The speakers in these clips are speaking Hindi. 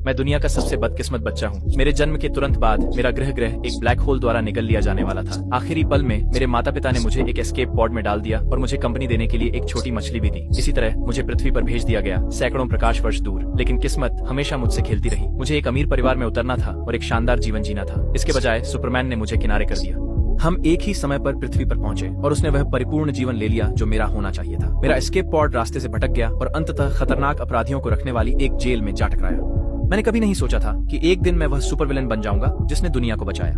मैं दुनिया का सबसे बदकिस्मत बच्चा हूँ। मेरे जन्म के तुरंत बाद मेरा ग्रह एक ब्लैक होल द्वारा निगल लिया जाने वाला था। आखिरी पल में मेरे माता पिता ने मुझे एक एस्केप पॉड में डाल दिया और मुझे कंपनी देने के लिए एक छोटी मछली भी दी। इसी तरह मुझे पृथ्वी पर भेज दिया गया, सैकड़ों प्रकाश वर्ष दूर। लेकिन किस्मत हमेशा मुझसे खेलती रही। मुझे एक अमीर परिवार में उतरना था और एक शानदार जीवन जीना था। इसके बजाय सुपरमैन ने मुझे किनारे कर दिया। हम एक ही समय पर पृथ्वी पर पहुंचे और उसने वह परिपूर्ण जीवन ले लिया जो मेरा होना चाहिए था। मेरा एस्केप पॉड रास्ते से भटक गया और अंततः खतरनाक अपराधियों को रखने वाली एक जेल में जा टकराया। मैंने कभी नहीं सोचा था कि एक दिन मैं वह सुपर विलेन बन जाऊंगा जिसने दुनिया को बचाया।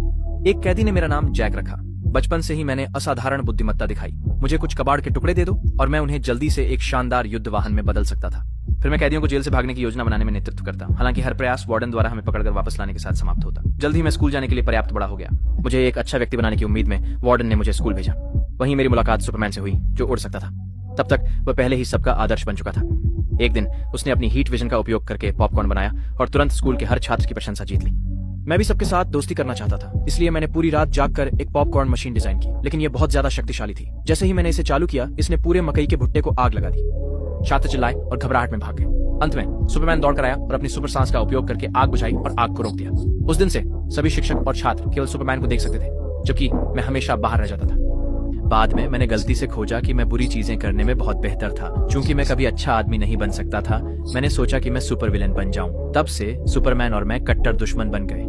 एक कैदी ने मेरा नाम जैक रखा। बचपन से ही मैंने असाधारण बुद्धिमत्ता दिखाई। मुझे कुछ कबाड़ के टुकड़े दे दो और मैं उन्हें जल्दी से एक शानदार युद्ध वाहन में बदल सकता था। फिर मैं कैदियों को जेल से भागने की योजना बनाने में नेतृत्व करता। हालांकि हर प्रयास वार्डन द्वारा हमें पकड़कर वापस लाने के साथ समाप्त होता। जल्द ही मैं स्कूल जाने के लिए पर्याप्त बड़ा हो गया। मुझे एक अच्छा व्यक्ति बनाने की उम्मीद में वार्डन ने मुझे स्कूल भेजा। वहीं मेरी मुलाकात सुपरमैन से हुई जो उड़ सकता था। तब तक वह पहले ही सबका आदर्श बन चुका था। एक दिन उसने अपनी हीट विजन का उपयोग करके पॉपकॉर्न बनाया और तुरंत स्कूल के हर छात्र की प्रशंसा जीत ली। मैं भी सबके साथ दोस्ती करना चाहता था, इसलिए मैंने पूरी रात जागकर एक पॉपकॉर्न मशीन डिजाइन की। लेकिन यह बहुत ज्यादा शक्तिशाली थी। जैसे ही मैंने इसे चालू किया, इसने पूरे मकई के भुट्टे को आग लगा दी। छात्र चिल्लाए और घबराहट में भाग गए। अंत में सुपरमैन दौड़ कर आया और अपनी सुपर सांस का उपयोग करके आग बुझाई और आग को रोक दिया। उस दिन से सभी शिक्षक और छात्र केवल सुपरमैन को देख सकते थे, जबकि मैं हमेशा बाहर रह जाता था। बाद में मैंने गलती से खोजा कि मैं बुरी चीजें करने में बहुत बेहतर था। चूंकि मैं कभी अच्छा आदमी नहीं बन सकता था, मैंने सोचा कि मैं सुपर विलेन बन जाऊं। तब से सुपरमैन और मैं कट्टर दुश्मन बन गए।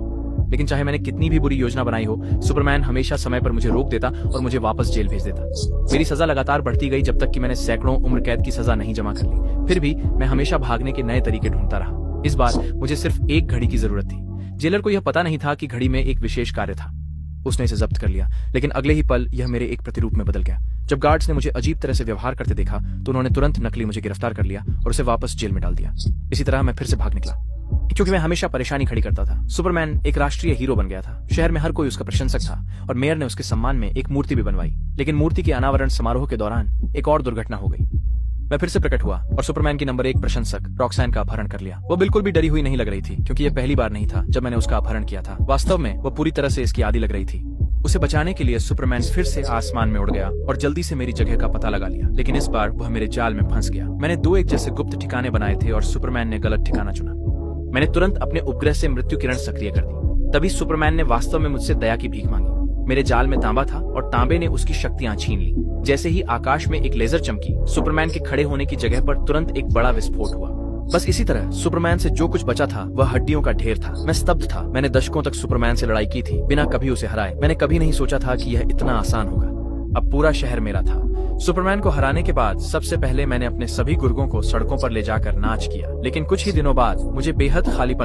लेकिन चाहे मैंने कितनी भी बुरी योजना बनाई हो, सुपरमैन हमेशा समय पर मुझे रोक देता और मुझे वापस जेल भेज देता। मेरी सजा लगातार बढ़ती गई जब तक कि मैंने सैकड़ों उम्र कैद की सजा नहीं जमा कर ली। फिर भी मैं हमेशा भागने के नए तरीके ढूंढता रहा। इस बार मुझे सिर्फ एक घड़ी की जरूरत थी। जेलर को यह पता नहीं था कि घड़ी में एक विशेष कार्य था। उसने इसे जब्त कर लिया, लेकिन अगले ही पल यह मेरे एक प्रतिरूप में बदल गया। जब गार्ड्स ने मुझे अजीब तरह से व्यवहार करते देखा तो उन्होंने तुरंत नकली मुझे गिरफ्तार कर लिया और उसे वापस जेल में डाल दिया। इसी तरह मैं फिर से भाग निकला, क्योंकि मैं हमेशा परेशानी खड़ी करता था। सुपरमैन एक राष्ट्रीय हीरो बन गया था। शहर में हर कोई उसका प्रशंसक था और मेयर ने उसके सम्मान में एक मूर्ति भी बनवाई। लेकिन मूर्ति के अनावरण समारोह के दौरान एक और दुर्घटना हो गई। मैं फिर से प्रकट हुआ और सुपरमैन की नंबर 1 प्रशंसक रॉक्सैन का अपहरण कर लिया। वो बिल्कुल भी डरी हुई नहीं लग रही थी, क्योंकि यह पहली बार नहीं था जब मैंने उसका अपहरण किया था। वास्तव में वो पूरी तरह से इसकी आदी लग रही थी। उसे बचाने के लिए सुपरमैन फिर से आसमान में उड़ गया और जल्दी से मेरी जगह का पता लगा लिया। लेकिन इस बार वह मेरे जाल में फंस गया। मैंने 2 एक जैसे गुप्त ठिकाने बनाए थे और सुपरमैन ने गलत ठिकाना चुना। मैंने तुरंत अपने उपग्रह से मृत्यु किरण सक्रिय कर दी। तभी सुपरमैन ने वास्तव में मुझसे दया की भीख मांगी। मेरे जाल में तांबा था और तांबे ने उसकी शक्तियां छीन ली। जैसे ही आकाश में एक लेजर चमकी, सुपरमैन के खड़े होने की जगह पर तुरंत एक बड़ा विस्फोट हुआ। बस इसी तरह सुपरमैन से जो कुछ बचा था वह हड्डियों का ढेर था। मैं स्तब्ध था। मैंने दशकों तक सुपरमैन से लड़ाई की थी, बिना कभी उसे हराए। मैंने कभी नहीं सोचा था कि यह इतना आसान होगा। अब पूरा शहर मेरा था। सुपरमैन को हराने के बाद सबसे पहले मैंने अपने सभी गुर्गों को सड़कों पर ले जाकर नाच किया। लेकिन कुछ ही दिनों बाद मुझे बेहद खालीपन